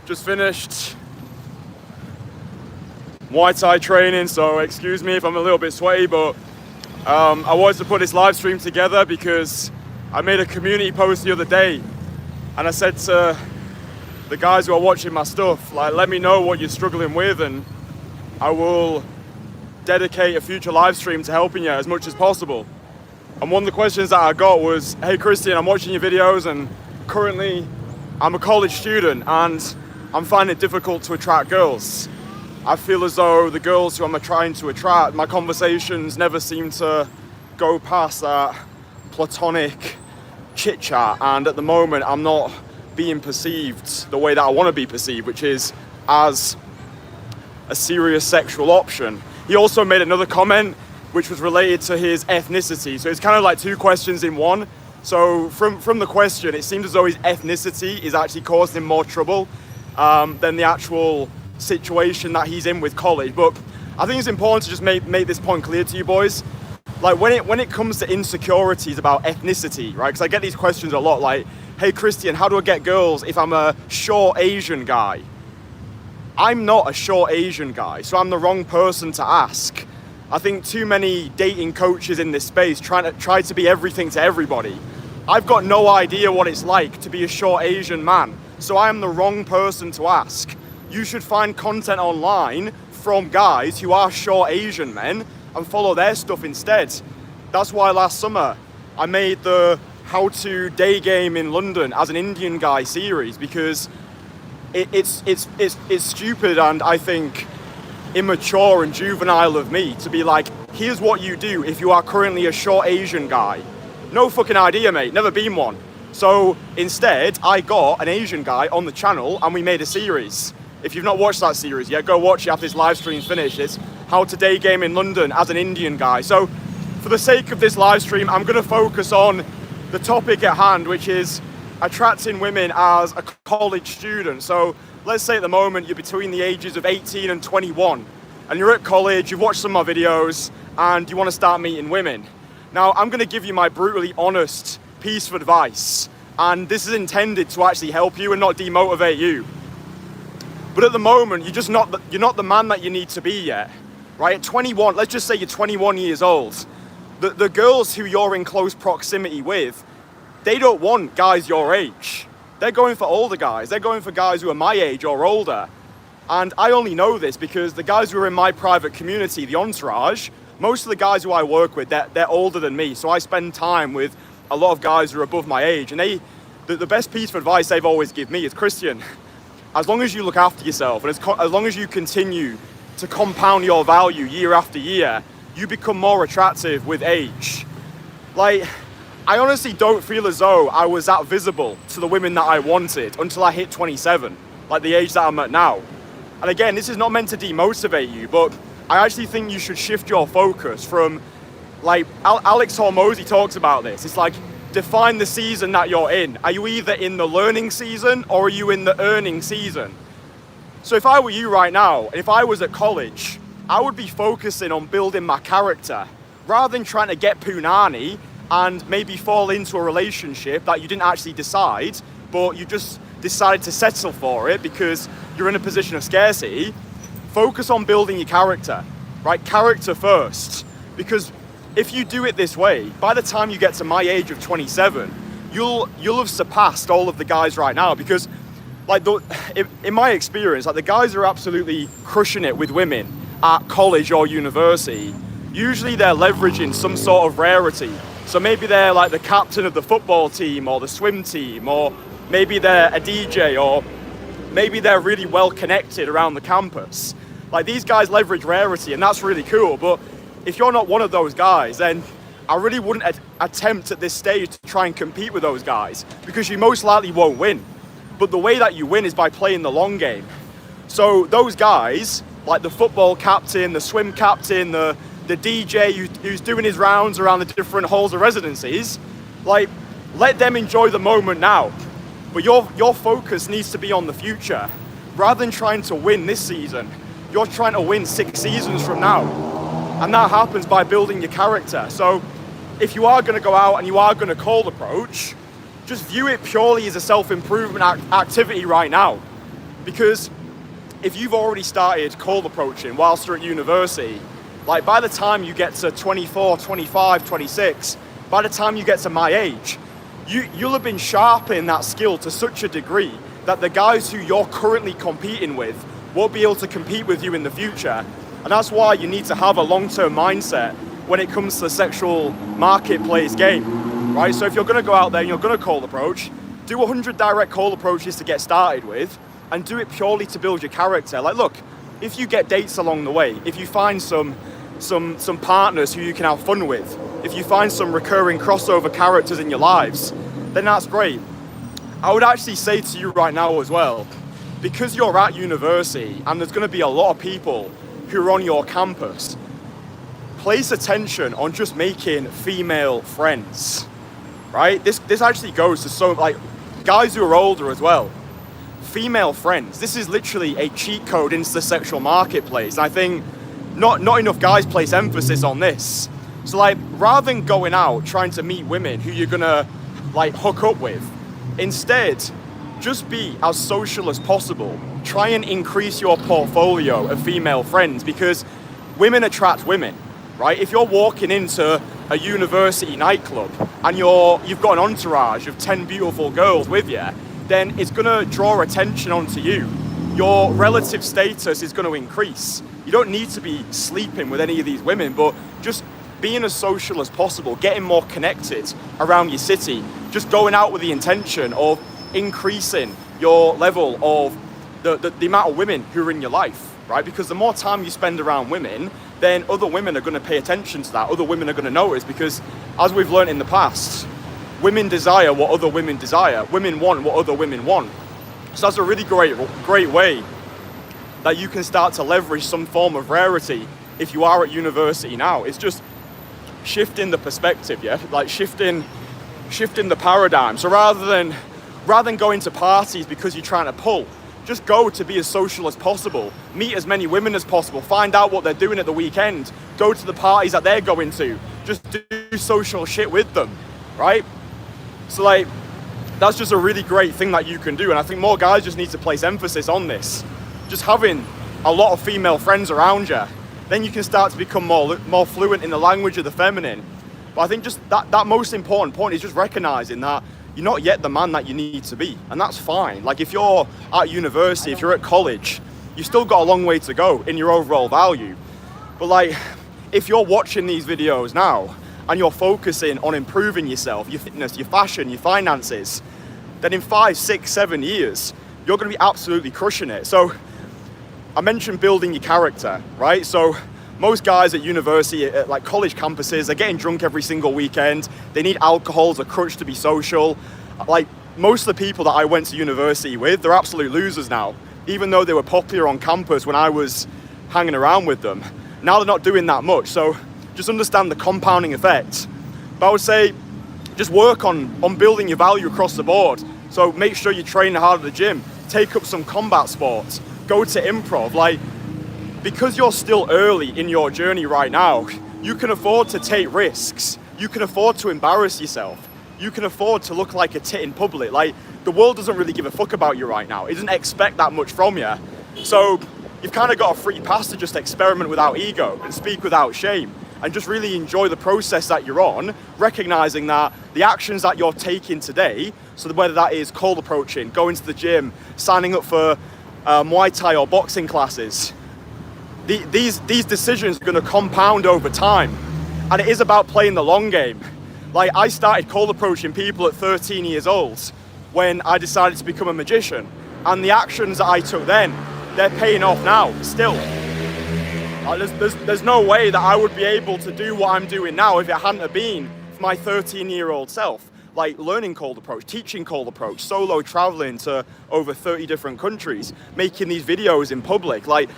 just finished Muay Thai training, so excuse me if I'm a little bit sweaty, but I wanted to put this live stream together because I made a community post the other day and I said to the guys who are watching my stuff, like, let me know what you're struggling with and I will dedicate a future live stream to helping you as much as possible. And one of the questions that I got was, hey Kristian, I'm watching your videos and currently I'm a college student and I'm finding it difficult to attract girls. I feel as though the girls who I'm trying to attract, my conversations never seem to go past that platonic chit chat, and at the moment I'm not being perceived the way that I want to be perceived, which is as a serious sexual option. He also made another comment which was related to his ethnicity, so it's kind of like two questions in one. So from the question, it seems as though his ethnicity is actually causing him more trouble than the actual situation that he's in with college. But I think it's important to just make this point clear to you boys. Like when it comes to insecurities about ethnicity, right? Because I get these questions a lot, like, hey Kristian, how do I get girls if I'm a short Asian guy? I'm not a short Asian guy, so I'm the wrong person to ask. I think too many dating coaches in this space try to be everything to everybody. I've got no idea what it's like to be a short Asian man, so I am the wrong person to ask. You should find content online from guys who are short Asian men and follow their stuff instead. That's why last summer I made the How to Day Game in London as an Indian guy series, because it's stupid and I think immature and juvenile of me to be like, here's what you do if you are currently a short Asian guy. No fucking idea, mate, never been one. So instead I got an Asian guy on the channel and we made a series. If you've not watched that series yet, go watch it after this live stream's finished. It's How to Day Game in London as an Indian guy. So for the sake of this live stream, I'm going to focus on the topic at hand, which is attracting women as a college student. So let's say at the moment you're between the ages of 18 and 21 and you're at college, you've watched some of my videos and you want to start meeting women. Now I'm going to give you my brutally honest piece of advice, and this is intended to actually help you and not demotivate you. But at the moment, you're not the man that you need to be yet, right? At 21, let's just say you're 21 years old. The girls who you're in close proximity with, they don't want guys your age. They're going for older guys. They're going for guys who are my age or older. And I only know this because the guys who are in my private community, the Entourage, most of the guys who I work with, they're older than me. So I spend time with a lot of guys who are above my age. And the best piece of advice they've always given me is, Kristian, as long as you look after yourself and as long as you continue to compound your value year after year, you become more attractive with age. Like, I honestly don't feel as though I was that visible to the women that I wanted until I hit 27, like the age that I'm at now. And again, this is not meant to demotivate you, but I actually think you should shift your focus from, like, Alex Hormozy talks about this. It's like, define the season that you're in. Are you either in the learning season or are you in the earning season? So if I were you right now, and if I was at college, I would be focusing on building my character rather than trying to get punani and maybe fall into a relationship that you didn't actually decide, but you just decided to settle for it because you're in a position of scarcity. Focus on building your character, right? Character first. Because if you do it this way, by the time you get to my age of 27, you'll have surpassed all of the guys right now, because like in my experience, like the guys who are absolutely crushing it with women at college or university, usually they're leveraging some sort of rarity. So maybe they're like the captain of the football team or the swim team, or maybe they're a DJ, or maybe they're really well connected around the campus. Like, these guys leverage rarity and that's really cool, but if you're not one of those guys, then I really wouldn't attempt at this stage to try and compete with those guys, because you most likely won't win. But the way that you win is by playing the long game. So those guys, like the football captain, the swim captain, the DJ who's doing his rounds around the different halls of residencies, like, let them enjoy the moment now. But your focus needs to be on the future. Rather than trying to win this season, you're trying to win 6 seasons from now. And that happens by building your character. So if you are going to go out and you are going to cold approach, just view it purely as a self-improvement activity right now. Because if you've already started cold approaching whilst you're at university, like by the time you get to 24, 25, 26, by the time you get to my age, you'll have been sharpening that skill to such a degree that the guys who you're currently competing with won't be able to compete with you in the future. And that's why you need to have a long-term mindset when it comes to the sexual marketplace game, right? So if you're gonna go out there and you're gonna cold approach, do 100 direct cold approaches to get started with, and do it purely to build your character. Like, look, if you get dates along the way, if you find some partners who you can have fun with, if you find some recurring crossover characters in your lives, then that's great. I would actually say to you right now as well, because you're at university and there's gonna be a lot of people who are on your campus, place attention on just making female friends, right? This actually goes to so, like, guys who are older as well. Female friends, this is literally a cheat code into the sexual marketplace. And I think not enough guys place emphasis on this. So like, rather than going out trying to meet women who you're gonna like hook up with, instead, just be as social as possible. Try and increase your portfolio of female friends, because women attract women, right? If you're walking into a university nightclub and you've got an entourage of 10 beautiful girls with you, then it's gonna draw attention onto you. Your relative status is gonna increase. You don't need to be sleeping with any of these women, but just being as social as possible, getting more connected around your city, just going out with the intention of increasing your level of the amount of women who are in your life, right? Because the more time you spend around women, then other women are gonna pay attention to that. Other women are gonna notice, because as we've learned in the past, women desire what other women desire. Women want what other women want. So that's a really great way that you can start to leverage some form of rarity if you are at university now. It's just shifting the perspective, yeah? Like shifting the paradigm. So rather than going to parties because you're trying to pull, just go to be as social as possible. Meet as many women as possible. Find out what they're doing at the weekend. Go to the parties that they're going to. Just do social shit with them, right? So like, that's just a really great thing that you can do. And I think more guys just need to place emphasis on this. Just having a lot of female friends around you, then you can start to become more fluent in the language of the feminine. But I think just that most important point is just recognizing that you're not yet the man that you need to be. And that's fine. Like if you're at university, if you're at college, you've still got a long way to go in your overall value. But like, if you're watching these videos now and you're focusing on improving yourself, your fitness, your fashion, your finances, then in 5, 6, 7 years, you're gonna be absolutely crushing it. So I mentioned building your character, right? So most guys at university, at like college campuses, they're getting drunk every single weekend. They need alcohol as a crutch to be social. Like most of the people that I went to university with, they're absolute losers now, even though they were popular on campus when I was hanging around with them. Now they're not doing that much. So just understand the compounding effect. But I would say just work on building your value across the board. So make sure you train hard at the gym, take up some combat sports, go to improv. Like, because you're still early in your journey right now, you can afford to take risks. You can afford to embarrass yourself. You can afford to look like a tit in public. Like, the world doesn't really give a fuck about you right now. It doesn't expect that much from you. So you've kind of got a free pass to just experiment without ego and speak without shame, and just really enjoy the process that you're on, recognizing that the actions that you're taking today, so whether that is cold approaching, going to the gym, signing up for Muay Thai or boxing classes, these decisions are gonna compound over time. And it is about playing the long game. Like, I started cold approaching people at 13 years old when I decided to become a magician. And the actions that I took then, they're paying off now, still. There's no way that I would be able to do what I'm doing now if it hadn't have been for my 13-year-old self. Like learning cold approach, teaching cold approach, solo traveling to over 30 different countries, making these videos in public. Like,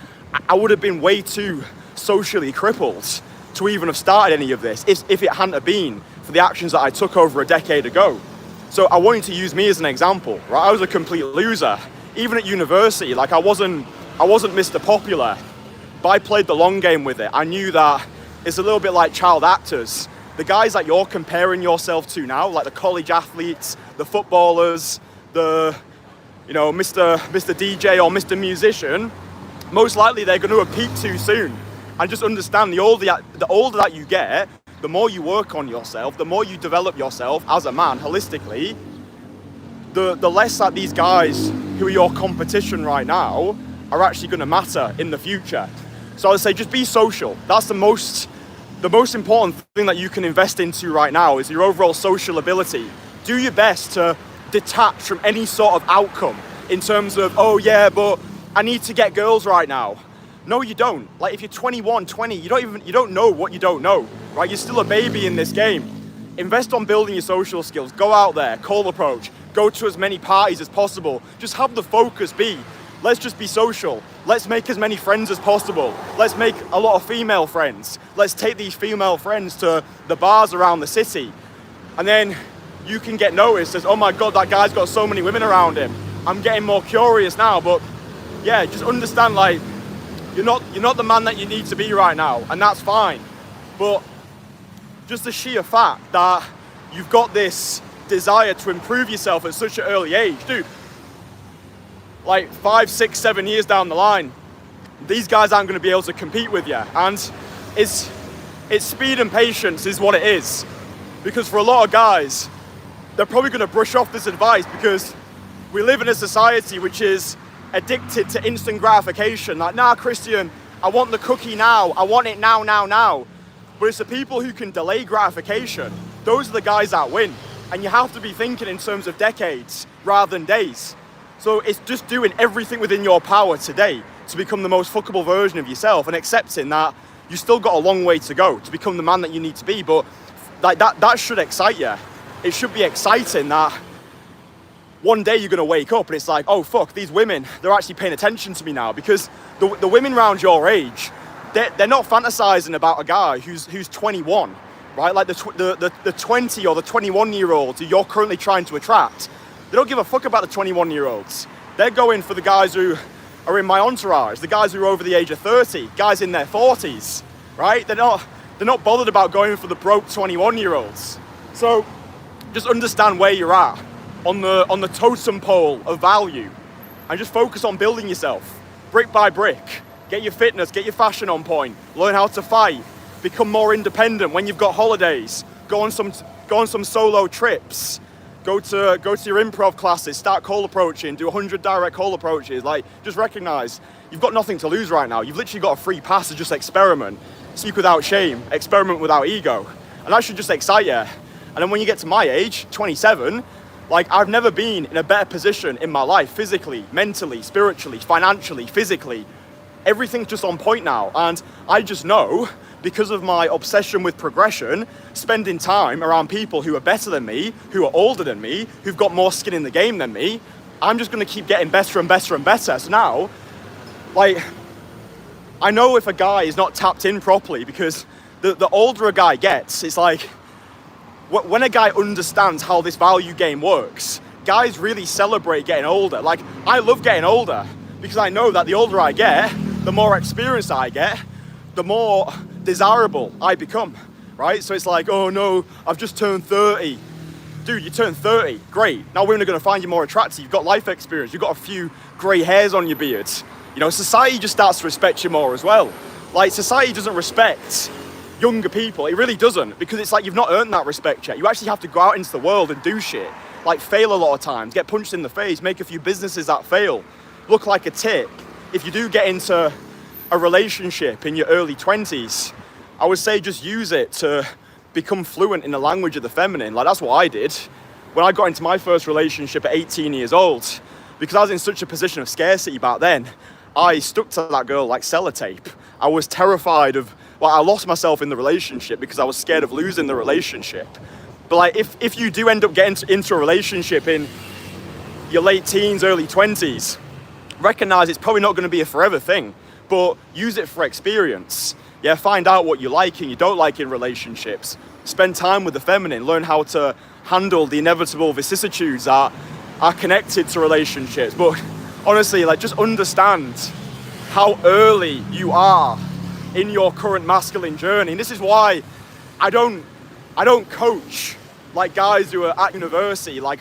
I would have been way too socially crippled to even have started any of this if it hadn't have been for the actions that I took over a decade ago. So I wanted to use me as an example, right? I was a complete loser. Even at university, like I wasn't Mr. Popular, but I played the long game with it. I knew that it's a little bit like child actors. The guys that you're comparing yourself to now, like the college athletes, the footballers, the you know, Mr. DJ or Mr. Musician, most likely they're going to have peaked too soon. And just understand, the older that you get, the more you work on yourself, the more you develop yourself as a man holistically, the less that these guys who are your competition right now are actually going to matter in the future. So I would say just be social. That's the most important thing that you can invest into right now, is your overall social ability. Do your best to detach from any sort of outcome in terms of, oh yeah, but I need to get girls right now. No, you don't. Like, if you're 21, 20, you don't know what you don't know, right? You're still a baby in this game. Invest on building your social skills. Go out there, cold approach, go to as many parties as possible. Just have the focus be, let's just be social. Let's make as many friends as possible. Let's make a lot of female friends. Let's take these female friends to the bars around the city. And then you can get noticed as, oh my God, that guy's got so many women around him. I'm getting more curious now, but yeah, just understand, like, you're not the man that you need to be right now, and that's fine. But just the sheer fact that you've got this desire to improve yourself at such an early age, dude, like 5, 6, 7 years down the line, these guys aren't going to be able to compete with you. And it's speed and patience is what it is. Because for a lot of guys, they're probably going to brush off this advice because we live in a society which is addicted to instant gratification. Like, nah, Kristian, I want the cookie now. I want it now, now, now. But it's the people who can delay gratification. Those are the guys that win. And you have to be thinking in terms of decades rather than days. So it's just doing everything within your power today to become the most fuckable version of yourself, and accepting that you still got a long way to go to become the man that you need to be. But like that should excite you. It should be exciting that one day you're going to wake up and it's like, oh fuck, these women, they're actually paying attention to me now. Because the women around your age, they're not fantasizing about a guy who's 21, right? Like the 20 or the 21-year-olds who you're currently trying to attract, they don't give a fuck about the 21-year-olds. They're going for the guys who are in my entourage, the guys who are over the age of 30, guys in their 40s, right? They're not bothered about going for the broke 21-year-olds. So just understand where you're at on the totem pole of value, and just focus on building yourself brick by brick. Get your fitness, get your fashion on point, learn how to fight, become more independent when you've got holidays, go on some solo trips, go to your improv classes, start cold approaching, do 100 direct cold approaches. Like, just recognize you've got nothing to lose right now. You've literally got a free pass to just experiment, speak without shame, experiment without ego, and that should just excite you. And then when you get to my age, 27, like, I've never been in a better position in my life, physically, mentally, spiritually, financially, physically. Everything's just on point now. And I just know, because of my obsession with progression, spending time around people who are better than me, who are older than me, who've got more skin in the game than me, I'm just going to keep getting better and better and better. So now, like, I know if a guy is not tapped in properly, because the older a guy gets, it's like, when a guy understands how this value game works, guys really celebrate getting older. Like, I love getting older because I know that the older I get, the more experience I get, the more desirable I become, right? So it's like, oh no, I've just turned 30. Dude, you turned 30, great. Now women are gonna find you more attractive. You've got life experience, you've got a few gray hairs on your beard. You know, society just starts to respect you more as well. Like, society doesn't respect younger people, it really doesn't, because it's like you've not earned that respect yet. You actually have to go out into the world and do shit, like fail a lot of times, get punched in the face, make a few businesses that fail, look like a tit. If you do get into a relationship in your early 20s, I would say just use it to become fluent in the language of the feminine. Like, that's what I did when I got into my first relationship at 18 years old. Because I was in such a position of scarcity back then, I stuck to that girl like sellotape. I was terrified of, well, I lost myself in the relationship because I was scared of losing the relationship. But like, if you do end up getting into a relationship in your late teens, early 20s, recognize it's probably not going to be a forever thing, but use it for experience. Yeah, find out what you like and you don't like in relationships. Spend time with the feminine, learn how to handle the inevitable vicissitudes that are connected to relationships. But honestly, like, just understand how early you are in your current masculine journey. And this is why I don't coach like guys who are at university. Like,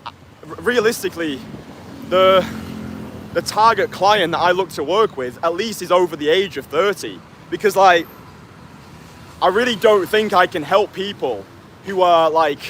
realistically, the the target client that I look to work with at least is over the age of 30. Because like, I really don't think I can help people who are like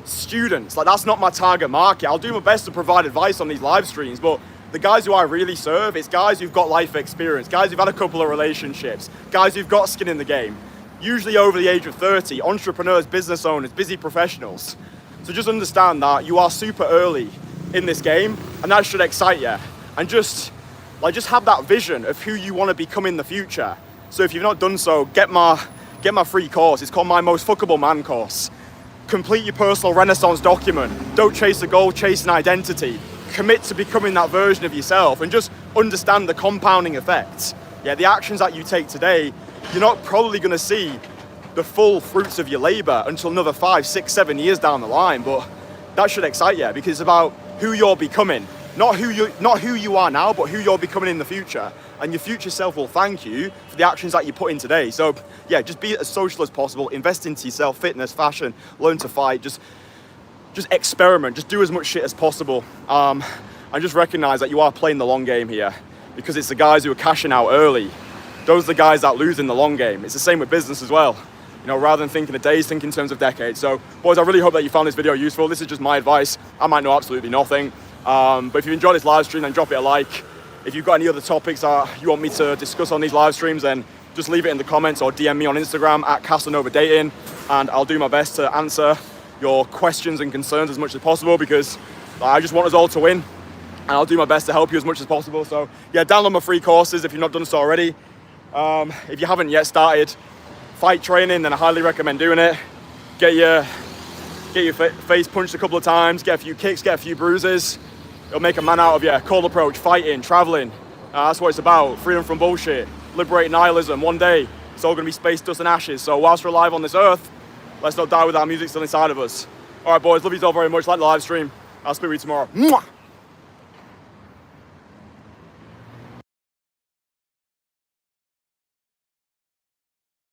students. Like, that's not my target market. I'll do my best to provide advice on these live streams, but the guys who I really serve, it's guys who've got life experience, guys who've had a couple of relationships, guys who've got skin in the game, usually over the age of 30, entrepreneurs, business owners, busy professionals. So just understand that you are super early in this game, and that should excite you. And just have that vision of who you want to become in the future. So if you've not done so, get my free course. It's called My Most Fuckable Man course. Complete your personal Renaissance document. Don't chase a goal, chase an identity. Commit to becoming that version of yourself, and just understand the compounding effects. Yeah, the actions that you take today, you're not probably going to see the full fruits of your labor until another 5, 6, 7 years down the line. But that should excite you, because it's about who you're becoming. Not who you are now, but who you're becoming in the future. And your future self will thank you for the actions that you put in today. So yeah, just be as social as possible. Invest into yourself, fitness, fashion, learn to fight. Just experiment. Just do as much shit as possible. And just recognize that you are playing the long game here, because it's the guys who are cashing out early. Those are the guys that lose in the long game. It's the same with business as well. You know, rather than thinking of days, think in terms of decades. So boys, I really hope that you found this video useful. This is just my advice. I might know absolutely nothing. But if you enjoyed this live stream, then drop it a like. If you've got any other topics that you want me to discuss on these live streams, then just leave it in the comments or DM me on Instagram at Casanova Dating, and I'll do my best to answer your questions and concerns as much as possible, because I just want us all to win, and I'll do my best to help you as much as possible. So yeah, download my free courses if you've not done so already. If you haven't yet started fight training, then I highly recommend doing it. Get your face punched a couple of times, get a few kicks, get a few bruises. It'll make a man out of you. Cold approach, fighting, traveling. That's what it's about. Freedom from bullshit. Liberating nihilism. One day, it's all going to be space, dust, and ashes. So whilst we're alive on this earth, let's not die with our music still inside of us. All right, boys. Love you all very much. Like the live stream. I'll speak with you tomorrow. Mwah!